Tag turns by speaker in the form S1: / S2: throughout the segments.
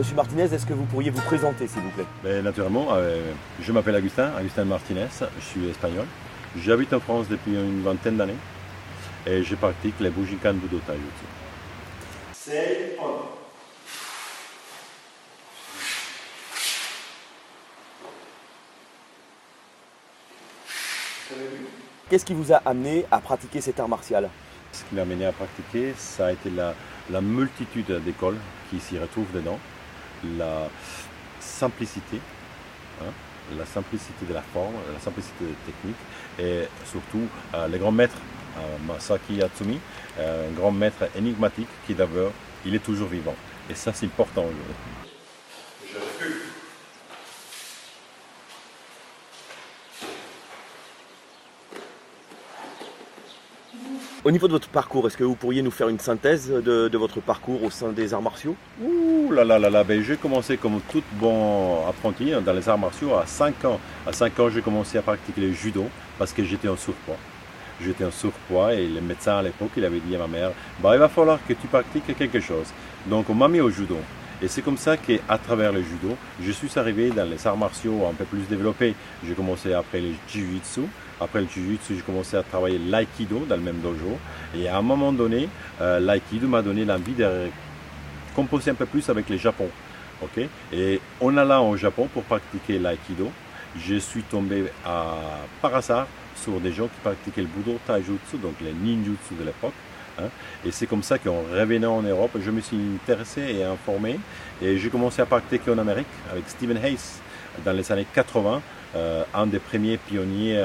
S1: Monsieur Martinez, est-ce que vous pourriez vous présenter, s'il vous plaît?
S2: Mais naturellement, je m'appelle Agustin Martinez, je suis espagnol. J'habite en France depuis une vingtaine d'années et je pratique les Bujinkan Budo Taijutsu.
S3: C'est on.
S1: Qu'est-ce qui vous a amené à pratiquer cet art martial?
S2: Ce qui m'a amené à pratiquer, ça a été la multitude d'écoles qui s'y retrouvent dedans, la simplicité, hein, la simplicité de la forme, la simplicité de la technique et surtout les grands maîtres, Masaki Yatsumi, un grand maître énigmatique qui d'abord, il est toujours vivant. Et ça c'est important aujourd'hui.
S3: Je recule.
S1: Au niveau de votre parcours, est-ce que vous pourriez nous faire une synthèse de votre parcours au sein des arts martiaux?
S2: Ouh là là là là, ben, j'ai commencé comme tout bon apprenti dans les arts martiaux à 5 ans. À 5 ans, j'ai commencé à pratiquer le judo parce que j'étais en surpoids. J'étais en surpoids et le médecin à l'époque, il avait dit à ma mère, bah, il va falloir que tu pratiques quelque chose. Donc on m'a mis au judo. Et c'est comme ça qu'à travers le judo, je suis arrivé dans les arts martiaux un peu plus développés. J'ai commencé après le jiu-jitsu. Après le jiu-jitsu, j'ai commencé à travailler l'aïkido dans le même dojo. Et à un moment donné, l'aïkido m'a donné l'envie de composer un peu plus avec le Japon. Okay? Et en allant au Japon pour pratiquer l'aïkido, je suis tombé par hasard sur des gens qui pratiquaient le Budo Taijutsu, donc les ninjutsu de l'époque. Et c'est comme ça qu'en revenant en Europe, je me suis intéressé et informé. Et j'ai commencé à pratiquer en Amérique avec Stephen Hayes dans les années 80, un des premiers pionniers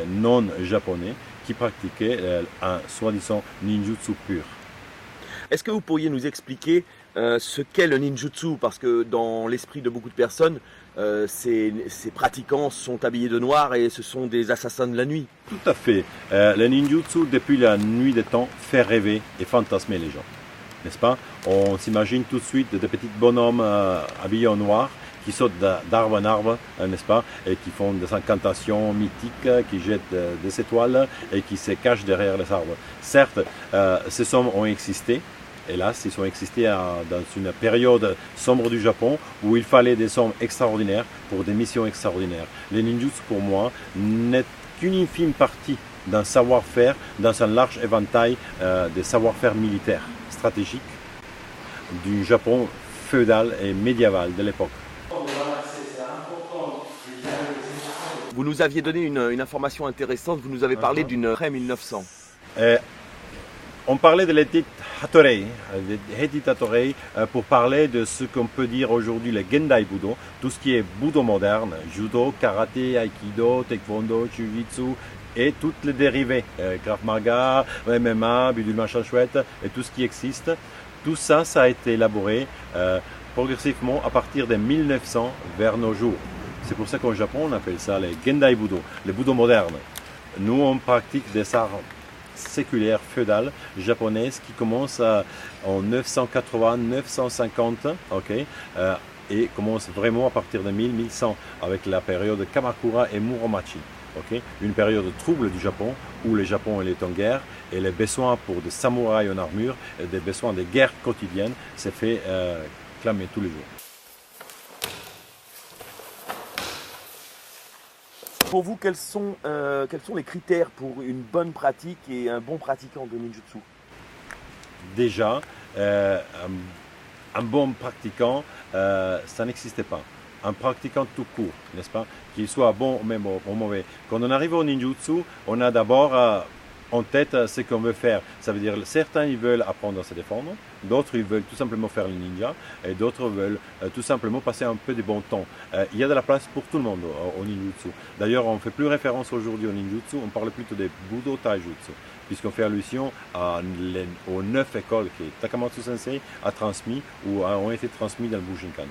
S2: non japonais qui pratiquait un soi-disant ninjutsu pur.
S1: Est-ce que vous pourriez nous expliquer ce qu'est le ninjutsu? Parce que dans l'esprit de beaucoup de personnes, ces pratiquants sont habillés de noir et ce sont des assassins de la nuit.
S2: Tout à fait. Le ninjutsu, depuis la nuit des temps, fait rêver et fantasmer les gens. N'est-ce pas? On s'imagine tout de suite des petits bonhommes habillés en noir qui sautent d'arbre en arbre, n'est-ce pas? Et qui font des incantations mythiques, qui jettent des étoiles et qui se cachent derrière les arbres. Certes, ces hommes ont existé. Hélas, ils ont existé dans une période sombre du Japon où il fallait des hommes extraordinaires pour des missions extraordinaires. Les ninjutsu, pour moi, n'est qu'une infime partie d'un savoir-faire, dans un large éventail des savoir-faire militaires, stratégiques, du Japon féodal et médiéval de l'époque.
S1: Vous nous aviez donné une information intéressante, vous nous avez parlé d'une après 1900.
S2: On parlait de l'éthique Hattorei, pour parler de ce qu'on peut dire aujourd'hui le Gendai Budo, tout ce qui est Budo moderne, Judo, Karaté, Aikido, Taekwondo, Jiu-Jitsu et toutes les dérivés, Krav Maga, MMA, Bidule Machin Chouette et tout ce qui existe. Tout ça, ça a été élaboré progressivement à partir de 1900 vers nos jours. C'est pour ça qu'au Japon, on appelle ça les Gendai Budo, les Budo modernes. Nous, on pratique des arts séculaire féodale japonaise qui commence en 980-950, okay, et commence vraiment à partir de 1100 avec la période Kamakura et Muromachi. Okay, une période trouble du Japon où le Japon est en guerre et les besoins pour des samouraïs en armure et des besoins de guerre quotidienne s'est fait clamer tous les jours.
S1: Pour vous, quels sont les critères pour une bonne pratique et un bon pratiquant de ninjutsu?
S2: Déjà, un bon pratiquant, ça n'existait pas. Un pratiquant tout court, n'est-ce pas? Qu'il soit bon ou mauvais. Quand on arrive au ninjutsu, on a d'abord en tête ce qu'on veut faire. Ça veut dire certains ils veulent apprendre à se défendre, d'autres ils veulent tout simplement faire le ninja et d'autres veulent tout simplement passer un peu de bon temps. Il y a de la place pour tout le monde au ninjutsu. D'ailleurs, on ne fait plus référence aujourd'hui au ninjutsu, on parle plutôt des Budo Taijutsu, puisqu'on fait allusion aux 9 écoles que Takamatsu Sensei a transmis ou ont été transmis dans le Bujinkan.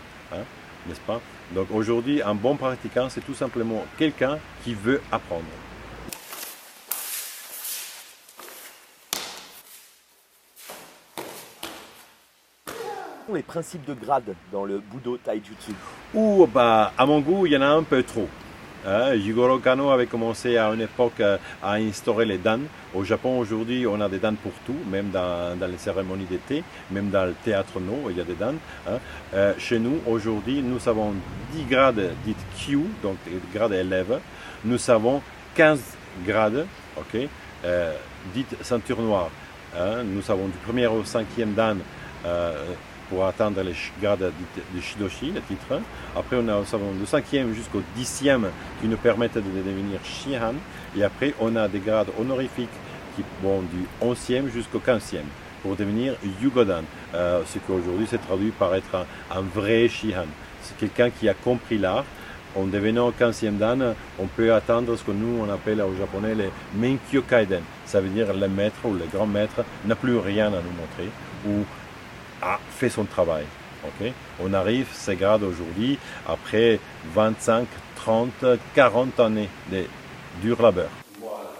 S2: N'est-ce pas? Donc aujourd'hui, un bon pratiquant, c'est tout simplement quelqu'un qui veut apprendre.
S1: Les principes de grade dans le Budo Taijutsu?
S2: À mon goût, il y en a un peu trop. Jigoro Kano avait commencé à une époque à instaurer les dan. Au Japon, aujourd'hui, on a des dan pour tout, même dans les cérémonies d'été, même dans le théâtre no, il y a des dan. Chez nous, aujourd'hui, nous avons 10 grades dites Q, donc grades élèves. Nous avons 15 grades, dites ceinture noire. Nous avons du 1er au 5e dan pour atteindre les grades de Shidoshi, le titre. Après, nous avons du 5e jusqu'au 10e qui nous permettent de devenir Shihan. Et après, on a des grades honorifiques qui vont du 11e jusqu'au 15e pour devenir Yugodan. Ce qu'aujourd'hui se traduit par être un vrai Shihan. C'est quelqu'un qui a compris l'art. En devenant 15e dan, on peut atteindre ce que nous on appelle au japonais les Menkyo Kaiden. Ça veut dire le maître ou le grand maître n'a plus rien à nous montrer ou a fait son travail. On arrive à ces grades aujourd'hui après 25, 30, 40 années de dur labeur.
S3: Voilà.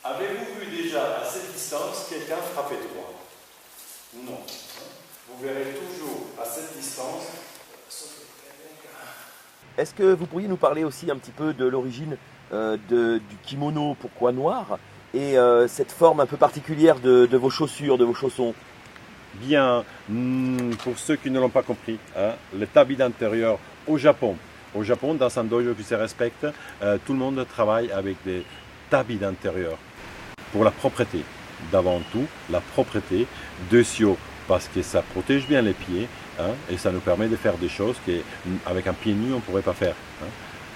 S3: Avez-vous vu déjà à cette distance quelqu'un frapper droit? Non. Vous verrez toujours à cette distance.
S1: Est-ce que vous pourriez nous parler aussi un petit peu de l'origine du kimono, pourquoi noir, et cette forme un peu particulière de vos chaussures, de vos chaussons?
S2: Bien, pour ceux qui ne l'ont pas compris, le tabi d'intérieur au Japon, dans un dojo qui se respecte, tout le monde travaille avec des tabis d'intérieur pour la propreté. D'avant tout, la propreté, deuxièmement, parce que ça protège bien les pieds et ça nous permet de faire des choses qu'avec un pied nu on ne pourrait pas faire.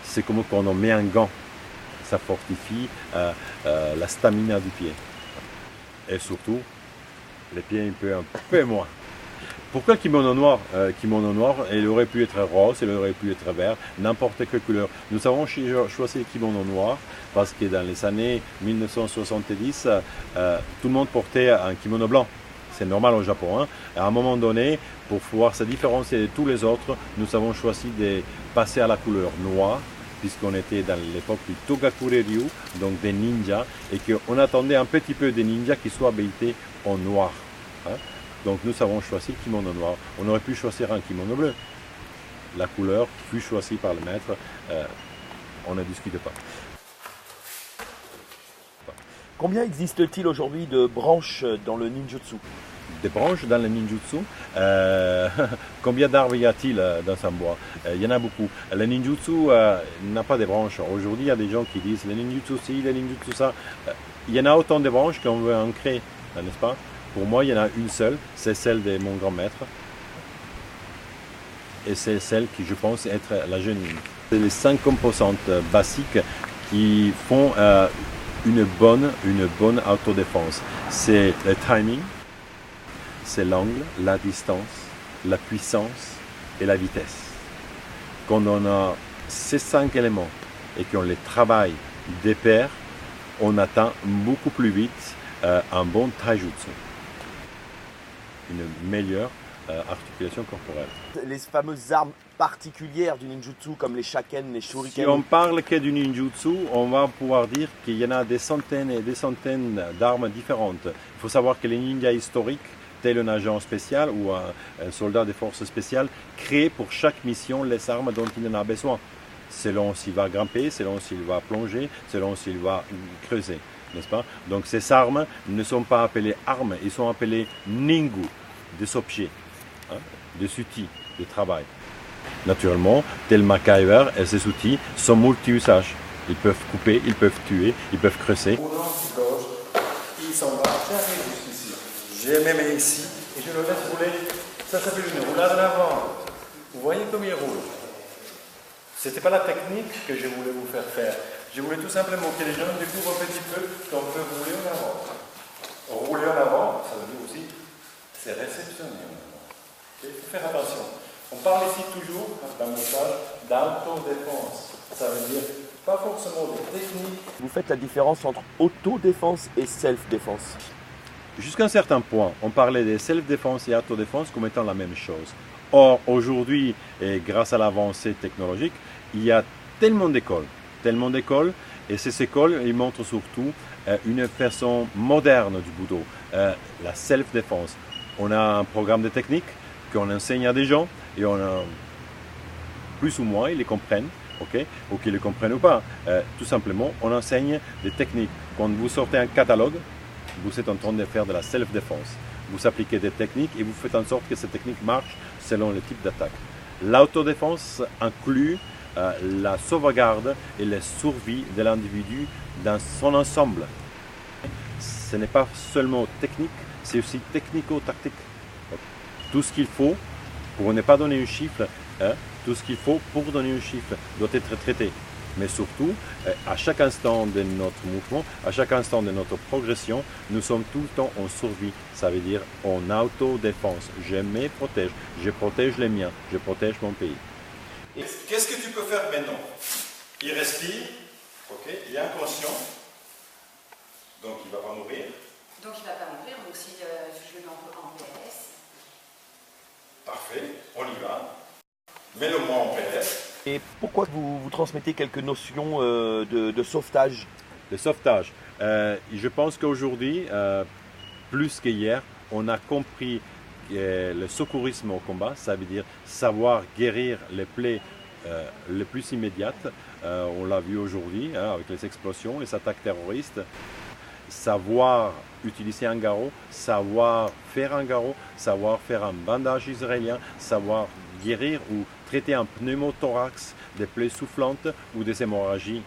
S2: C'est comme quand on met un gant, ça fortifie la stamina du pied. Et surtout, les pieds un peu moins. Pourquoi kimono noir? Kimono noir, il aurait pu être rose, il aurait pu être vert, n'importe quelle couleur. Nous avons choisi le kimono noir parce que dans les années 1970, tout le monde portait un kimono blanc. C'est normal au Japon. À un moment donné, pour pouvoir se différencier de tous les autres, nous avons choisi de passer à la couleur noire, puisqu'on était dans l'époque du Togakure-ryu, donc des ninjas, et qu'on attendait un petit peu des ninjas qui soient habillés en noir. Donc nous avons choisi le kimono noir. On aurait pu choisir un kimono bleu. La couleur fut choisie par le maître, on ne discute pas.
S1: Combien existe-t-il aujourd'hui de branches dans le ninjutsu?
S2: Des branches dans le ninjutsu. Combien d'arbres y a-t-il dans un bois? Il y en a beaucoup. Le ninjutsu n'a pas de branches. Aujourd'hui, il y a des gens qui disent le ninjutsu ci, le ninjutsu ça. Il y en a autant de branches qu'on veut en créer, n'est-ce pas? Pour moi, il y en a une seule, c'est celle de mon grand maître. Et c'est celle qui, je pense, être la genin. C'est les 5 composantes basiques qui font une bonne autodéfense. C'est le timing, c'est l'angle, la distance, la puissance et la vitesse. Quand on a ces 5 éléments et qu'on les travaille de pair, on atteint beaucoup plus vite un bon taijutsu, une meilleure articulation corporelle.
S1: Les fameuses armes particulières du ninjutsu comme les shaken, les shuriken.
S2: Si on parle que du ninjutsu, on va pouvoir dire qu'il y en a des centaines et des centaines d'armes différentes. Il faut savoir que les ninjas historiques, tel un agent spécial ou un soldat des forces spéciales, créent pour chaque mission les armes dont il en a besoin, selon s'il va grimper, selon s'il va plonger, selon s'il va creuser, n'est-ce pas? Donc ces armes ne sont pas appelées armes, ils sont appelés ningu, des objets, des outils de travail. Naturellement, tel MacGyver et ses outils sont multi-usages. Ils peuvent couper, ils peuvent tuer, ils peuvent creuser.
S3: Gauche, il s'en va, j'arrive jusqu'ici. J'ai mes mains ici et je le laisse rouler. Ça s'appelle une roulade en avant. Vous voyez comme il roule. Ce n'était pas la technique que je voulais vous faire. Je voulais tout simplement que les gens découvrent un petit peu qu'on peut rouler en avant. Rouler en avant, ça veut dire aussi, c'est réceptionner en avant. Il faut faire attention. On parle ici toujours, dans le message, d'autodéfense. Ça veut dire pas forcément des techniques.
S1: Vous faites la différence entre autodéfense et self-défense.
S2: Jusqu'à un certain point, on parlait de self-défense et autodéfense comme étant la même chose. Or, aujourd'hui, et grâce à l'avancée technologique, il y a tellement d'écoles, et ces écoles, ils montrent surtout une façon moderne du budo, la self-défense. On a un programme de technique qu'on enseigne à des gens, et on a plus ou moins, ils les comprennent, ok, ou qui le comprennent ou pas. Tout simplement, on enseigne des techniques. Quand vous sortez un catalogue, vous êtes en train de faire de la self-défense. Vous appliquez des techniques et vous faites en sorte que ces techniques marchent selon le type d'attaque. L'autodéfense inclut la sauvegarde et la survie de l'individu dans son ensemble. Ce n'est pas seulement technique, c'est aussi technico-tactique. Tout ce qu'il faut, pour ne pas donner un chiffre, tout ce qu'il faut pour donner un chiffre doit être traité. Mais surtout, à chaque instant de notre mouvement, à chaque instant de notre progression, nous sommes tout le temps en survie. Ça veut dire en autodéfense. Je me protège, je protège les miens, je protège mon pays.
S3: Qu'est-ce que tu peux faire maintenant? Il respire, ok, il est inconscient, donc il ne va pas mourir.
S4: Donc il ne va pas mourir, donc si je le mets en PS.
S3: Parfait, on y va. Mets-le-moi en PS.
S1: Et pourquoi vous transmettez quelques notions de sauvetage?
S2: Le sauvetage. Je pense qu'aujourd'hui, plus qu'hier, on a compris que le secourisme au combat, ça veut dire savoir guérir les plaies les plus immédiates. On l'a vu aujourd'hui avec les explosions, les attaques terroristes. Savoir utiliser un garrot, savoir faire un garrot, savoir faire un bandage israélien, savoir guérir ou traiter un pneumothorax, des plaies soufflantes ou des hémorragies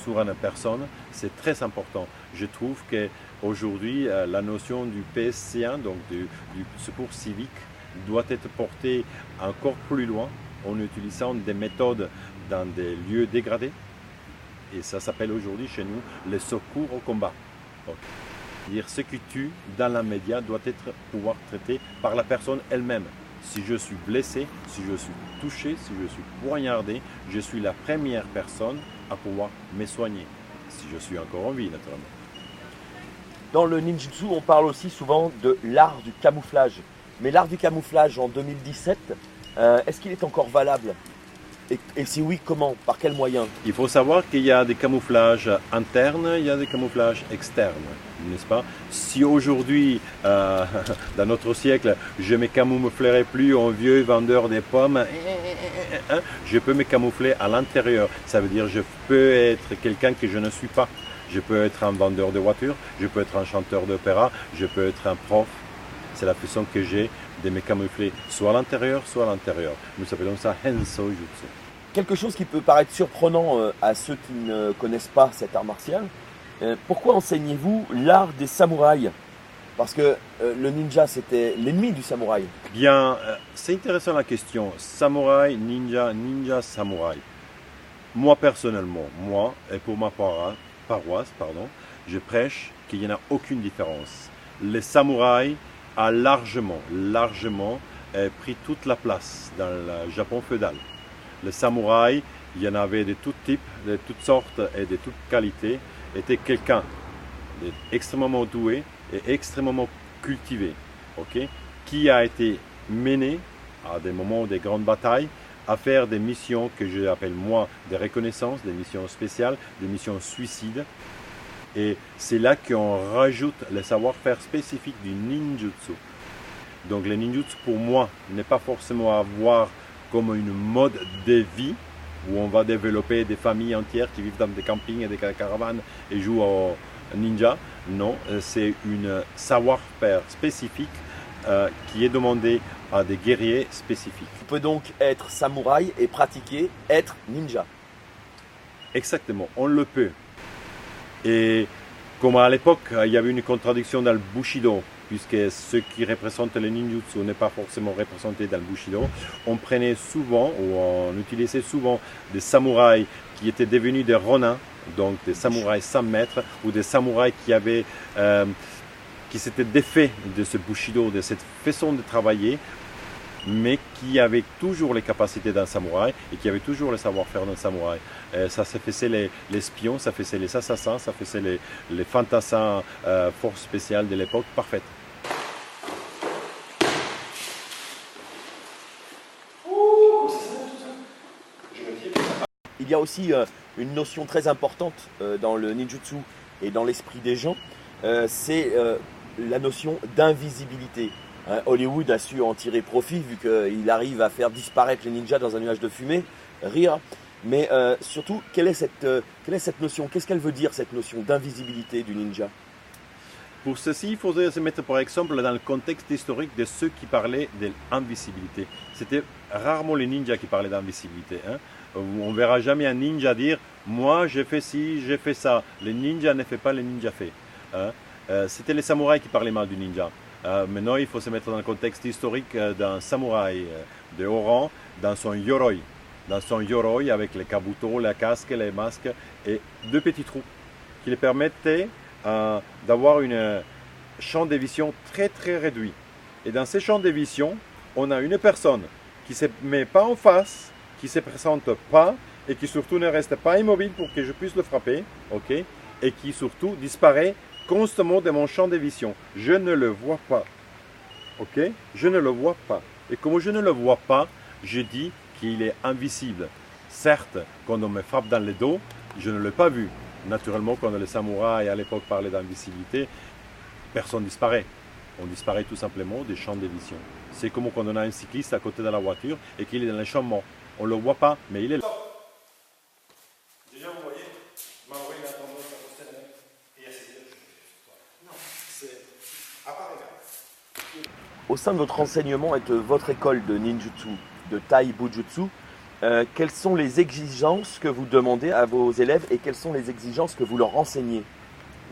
S2: sur une personne, c'est très important. Je trouve qu'aujourd'hui, la notion du PSC1, donc du secours civique, doit être portée encore plus loin en utilisant des méthodes dans des lieux dégradés. Et ça s'appelle aujourd'hui chez nous le secours au combat. Donc, dire ce qui tue dans la média doit être pouvoir traité par la personne elle-même. Si je suis blessé, si je suis touché, si je suis poignardé, je suis la première personne à pouvoir me soigner. Si je suis encore en vie, naturellement.
S1: Dans le ninjutsu, on parle aussi souvent de l'art du camouflage. Mais l'art du camouflage en 2017, est-ce qu'il est encore valable? Et si oui, comment? Par quels moyens?
S2: Il faut savoir qu'il y a des camouflages internes, il y a des camouflages externes, n'est-ce pas? Si aujourd'hui, dans notre siècle, je ne me camouflerai plus en vieux vendeur de pommes, je peux me camoufler à l'intérieur. Ça veut dire que je peux être quelqu'un que je ne suis pas. Je peux être un vendeur de voitures, je peux être un chanteur d'opéra, je peux être un prof. C'est la façon que j'ai de me camoufler soit à l'intérieur, soit à l'intérieur. Nous appelons ça Henso Jutsu.
S1: Quelque chose qui peut paraître surprenant à ceux qui ne connaissent pas cet art martial, pourquoi enseignez-vous l'art des samouraïs? Parce que le ninja, c'était l'ennemi du samouraï.
S2: Bien, c'est intéressant la question. Samouraï, ninja, ninja, samouraï. Moi, personnellement, et pour ma paroisse, je prêche qu'il n'y en a aucune différence. Les samouraïs a largement pris toute la place dans le Japon féodal. Les samouraïs, il y en avait de tout type, de toutes sortes et de toutes qualités, étaient quelqu'un d'extrêmement doué et extrêmement cultivé, qui a été mené à des moments de grandes batailles à faire des missions que j'appelle moi des reconnaissances, des missions spéciales, des missions suicides. Et c'est là qu'on rajoute le savoir-faire spécifique du ninjutsu. Donc le ninjutsu pour moi n'est pas forcément à voir comme une mode de vie où on va développer des familles entières qui vivent dans des campings et des caravanes et jouent au ninja. Non, c'est un savoir-faire spécifique qui est demandé à des guerriers spécifiques.
S1: On peut donc être samouraï et pratiquer être ninja.
S2: Exactement, on le peut. Et comme à l'époque, il y avait une contradiction dans le Bushido, puisque ce qui représente le ninjutsu n'est pas forcément représenté dans le Bushido, on prenait souvent, ou on utilisait souvent des samouraïs qui étaient devenus des ronins, donc des samouraïs sans maître, ou des samouraïs qui s'étaient défaits de ce Bushido, de cette façon de travailler, mais qui avaient toujours les capacités d'un samouraï et qui avaient toujours le savoir-faire d'un samouraï. Ça faisait les espions, ça faisait les assassins, ça faisait les fantassins forces spéciales de l'époque parfaite.
S1: Il y a aussi une notion très importante dans le ninjutsu et dans l'esprit des gens, c'est la notion d'invisibilité. Hein, Hollywood a su en tirer profit vu qu'il arrive à faire disparaître les ninjas dans un nuage de fumée, rire. Mais surtout, quelle est cette notion? Qu'est-ce qu'elle veut dire, cette notion d'invisibilité du ninja?
S2: Pour ceci, il faudrait se mettre par exemple dans le contexte historique de ceux qui parlaient de l'invisibilité. C'était rarement les ninjas qui parlaient d'invisibilité. Hein. On ne verra jamais un ninja dire « moi j'ai fait ci, j'ai fait ça ». Les ninjas ne font pas, les ninjas font. Hein. C'était les samouraïs qui parlaient mal du ninja. Maintenant, il faut se mettre dans le contexte historique d'un samouraï de haut rang, dans son yoroi. Dans son yoroi avec les kabuto, la casque, les masques et deux petits trous qui lui permettaient d'avoir un champ de vision très très réduit. Et dans ces champs de vision, on a une personne qui ne se met pas en face, qui ne se présente pas et qui surtout ne reste pas immobile pour que je puisse le frapper, ok, et qui surtout disparaît constamment de mon champ de vision. Je ne le vois pas, ok, je ne le vois pas. Et comme je ne le vois pas, je dis qu'il est invisible. Certes, quand on me frappe dans le dos, je ne l'ai pas vu. Naturellement, quand les samouraïs à l'époque parlaient d'invisibilité, personne disparaît. On disparaît tout simplement des champs de vision. C'est comme quand on a un cycliste à côté de la voiture et qu'il est dans l'échappement. On ne le voit pas, mais il est là.
S3: Déjà, vous voyez, Maori a tendance à poster la main et à se dire non, c'est à part égal.
S1: Au sein de votre enseignement et de votre école de ninjutsu, de Tai Bujutsu, quelles sont les exigences que vous demandez à vos élèves et quelles sont les exigences que vous leur enseignez?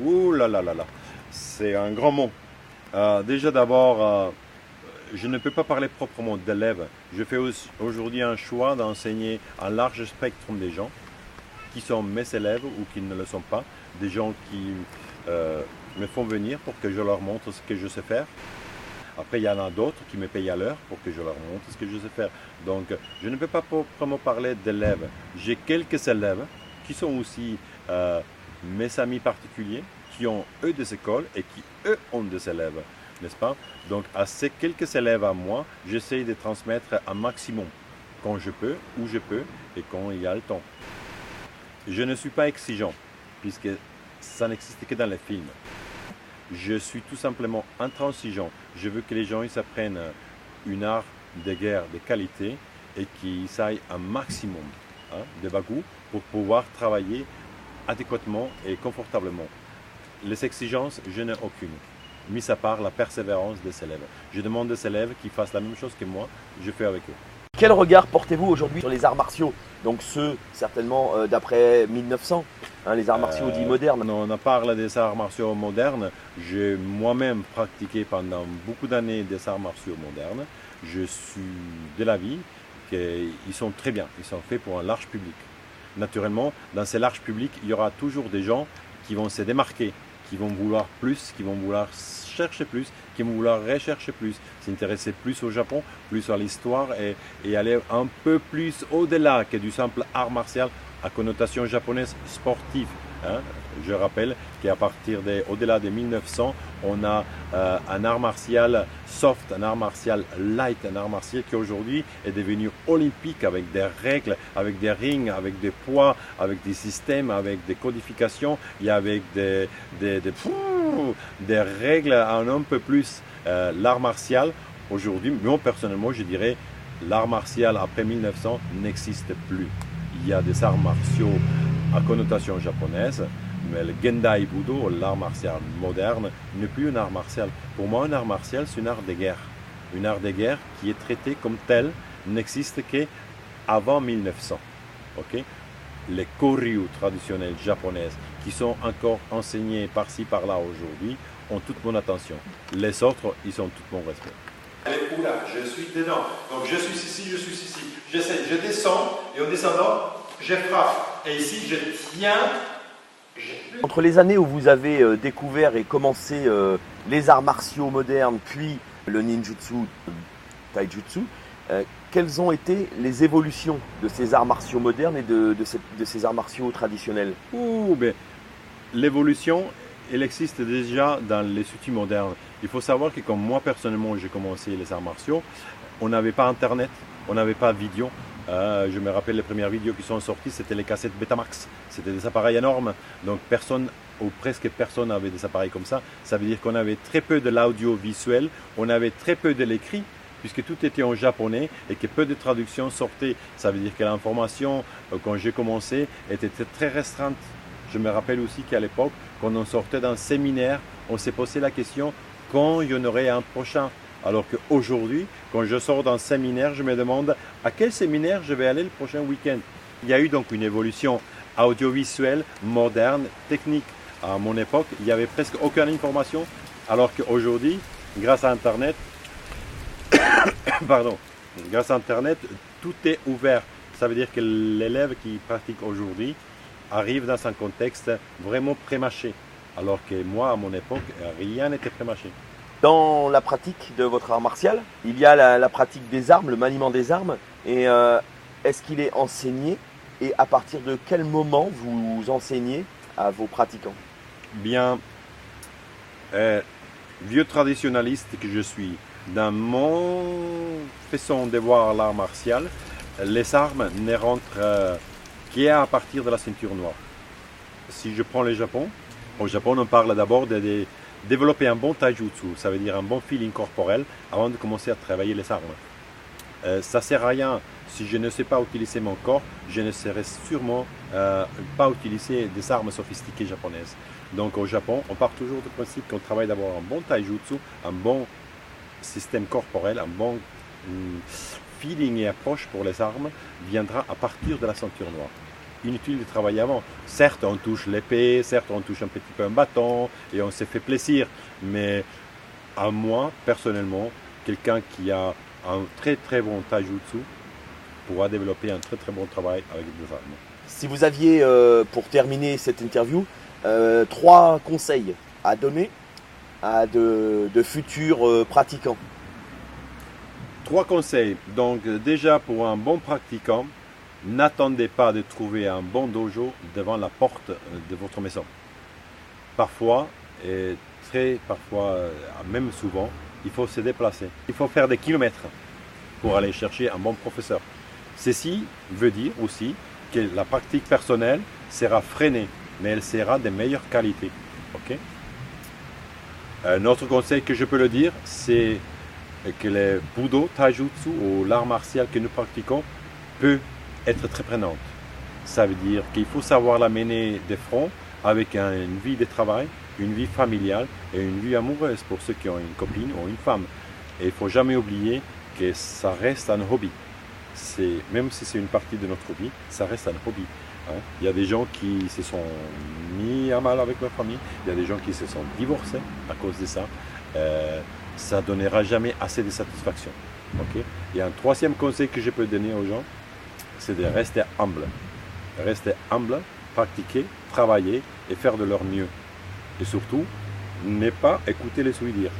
S2: Ouh là là là là, c'est un grand mot. Déjà d'abord, je ne peux pas parler proprement d'élèves. Je fais aujourd'hui un choix d'enseigner un large spectre des gens qui sont mes élèves ou qui ne le sont pas. Des gens qui me font venir pour que je leur montre ce que je sais faire. Après, il y en a d'autres qui me payent à l'heure pour que je leur montre ce que je sais faire. Donc, je ne peux pas proprement parler d'élèves. J'ai quelques élèves qui sont aussi mes amis particuliers, qui ont eux des écoles et qui eux ont des élèves, n'est-ce pas? Donc, à ces quelques élèves à moi, j'essaie de transmettre un maximum quand je peux, où je peux et quand il y a le temps. Je ne suis pas exigeant, puisque ça n'existe que dans les films. Je suis tout simplement intransigeant. Je veux que les gens ils apprennent une art de guerre de qualité et qu'ils aillent un maximum de bagou pour pouvoir travailler adéquatement et confortablement. Les exigences, je n'ai aucune, mis à part la persévérance des élèves. Je demande aux élèves qu'ils fassent la même chose que moi, je fais avec eux.
S1: Quel regard portez-vous aujourd'hui sur les arts martiaux? Donc ceux certainement d'après 1900, les arts martiaux dits modernes.
S2: On parle des arts martiaux modernes. J'ai moi-même pratiqué pendant beaucoup d'années des arts martiaux modernes. Je suis de l'avis qu'ils sont très bien, ils sont faits pour un large public. Naturellement, dans ces larges publics, il y aura toujours des gens qui vont se démarquer, qui vont vouloir plus, qui vont vouloir chercher plus, qui vont vouloir rechercher plus, s'intéresser plus au Japon, plus à l'histoire et aller un peu plus au-delà que du simple art martial à connotation japonaise sportive. Je rappelle qu'à partir au-delà de 1900, on a un art martial soft, un art martial light, un art martial qui aujourd'hui est devenu olympique avec des règles, avec des rings, avec des poids, avec des systèmes, avec des codifications et avec des règles un peu plus. L'art martial, aujourd'hui, moi personnellement, je dirais l'art martial après 1900 n'existe plus. Il y a des arts martiaux à connotation japonaise, mais le Gendai Budo, l'art martial moderne, n'est plus un art martial. Pour moi, un art martial, c'est un art de guerre. Un art de guerre qui est traité comme tel n'existe qu'avant 1900. Okay? Les koryu traditionnels japonaises qui sont encore enseignés par-ci par-là aujourd'hui ont toute mon attention. Les autres, ils ont tout mon respect.
S3: Elle est où là? Je suis dedans. Donc je suis ici, je suis ici. J'essaie, je descends et en descendant, je frappe. Et ici, je tiens.
S1: Entre les années où vous avez découvert et commencé les arts martiaux modernes, puis le ninjutsu, taijutsu, quelles ont été les évolutions de ces arts martiaux modernes et de ces arts martiaux traditionnels?
S2: L'évolution, elle existe déjà dans les outils modernes. Il faut savoir que comme moi personnellement j'ai commencé les arts martiaux, on n'avait pas internet, on n'avait pas vidéo. Je me rappelle les premières vidéos qui sont sorties, c'était les cassettes Betamax. C'était des appareils énormes, donc personne où presque personne n'avait des appareils comme ça. Ça veut dire qu'on avait très peu de l'audiovisuel, on avait très peu de l'écrit, puisque tout était en japonais et que peu de traductions sortaient. Ça veut dire que l'information, quand j'ai commencé, était très restreinte. Je me rappelle aussi qu'à l'époque, quand on sortait d'un séminaire, on s'est posé la question quand il y en aurait un prochain. Alors qu'aujourd'hui, quand je sors d'un séminaire, je me demande à quel séminaire je vais aller le prochain week-end. Il y a eu donc une évolution audiovisuelle, moderne, technique. À mon époque, il n'y avait presque aucune information, alors qu'aujourd'hui, grâce à Internet, grâce à Internet, tout est ouvert. Ça veut dire que l'élève qui pratique aujourd'hui arrive dans un contexte vraiment prémâché. Alors que moi, à mon époque, rien n'était prémâché.
S1: Dans la pratique de votre art martial, il y a la pratique des armes, le maniement des armes. Et est-ce qu'il est enseigné? Et à partir de quel moment vous enseignez à vos pratiquants?
S2: Bien, vieux traditionnaliste que je suis, dans mon façon de voir l'art martial, les armes ne rentrent qu'à partir de la ceinture noire. Si je prends le Japon, au Japon on parle d'abord de développer un bon taijutsu, ça veut dire un bon feeling corporel avant de commencer à travailler les armes. Ça ne sert à rien, si je ne sais pas utiliser mon corps, je ne saurais sûrement pas utiliser des armes sophistiquées japonaises. Donc au Japon, on part toujours du principe qu'on travaille d'abord un bon taijutsu, un bon système corporel, un bon feeling et approche pour les armes viendra à partir de la ceinture noire. Inutile de travailler avant. Certes, on touche l'épée, certes, on touche un petit peu un bâton et on s'est fait plaisir. Mais à moi, personnellement, quelqu'un qui a un très très bon taijutsu pourra développer un très très bon travail avec des armes.
S1: Si vous aviez, pour terminer cette interview, 3 conseils à donner à de futurs pratiquants.
S2: 3 conseils. Donc déjà pour un bon pratiquant, n'attendez pas de trouver un bon dojo devant la porte de votre maison. Parfois, et même souvent, il faut se déplacer. Il faut faire des kilomètres pour aller chercher un bon professeur. Ceci veut dire aussi que la pratique personnelle sera freinée, mais elle sera de meilleure qualité. Okay? Un autre conseil que je peux le dire, c'est que le Budo Taijutsu ou l'art martial que nous pratiquons peut être très prenante. Ça veut dire qu'il faut savoir la mener de front avec une vie de travail, une vie familiale et une vie amoureuse pour ceux qui ont une copine ou une femme. Et il ne faut jamais oublier que ça reste un hobby. Même si c'est une partie de notre hobby, ça reste un hobby. Il y a des gens qui se sont mis à mal avec leur famille, il y a des gens qui se sont divorcés à cause de ça. Ça ne donnera jamais assez de satisfaction. Okay? Et un 3e conseil que je peux donner aux gens, c'est de rester humble. Rester humble, pratiquer, travailler et faire de leur mieux. Et surtout, ne pas écouter les ouïs dire.